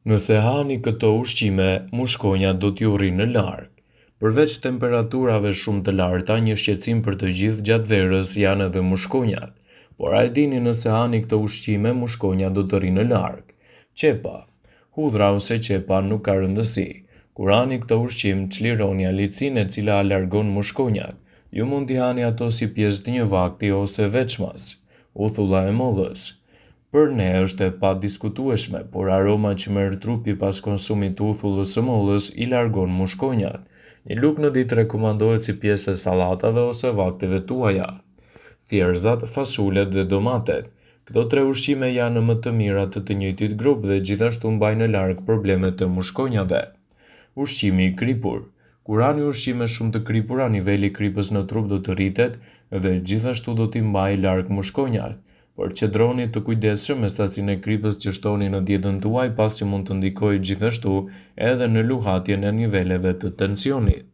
Nëse hani këto ushqime, mushkonja do t'ju rrinë në larg. Përveç temperaturave shumë të larta, një shqetësim për të gjithë gjatë verës janë edhe mushkonjat. Por a e dini nëse hani këto ushqime, mushkonja do të rrinë në larg? Qepa. Hudhra ose qepa nuk ka rëndësi. Kur hani këto ushqim, çlironi alicin e cila alargon mushkonjat. Ju mund t'i hani ato si pjesë të një vakti ose veçmas. Uthulla e mollës. Për ne është e padiskutueshme, por aroma që merr trupi pas konsumit të uthullës së mollës i largon mushkonjat. Një lugë në ditë rekomandohet si pjesë e sallatave ose vakteve tuaja. Thjerrzat, fasulet dhe domatet. Këto tre ushqime janë më të mirat të njëjtit grup dhe gjithashtu mbajnë larg problemet të mushkonjave. Ushqimi i kripur. Kur hani ushqime shumë të kripura, niveli i kripës në trup do të rritet dhe gjithashtu do t'i mbajë larg mushkonjat. Por qëndroni të kujdesshëm me sacinë e kripës që shtoni në dietën tuaj pasi mund të ndikojë gjithashtu edhe në luhatjen e niveleve të tensionit.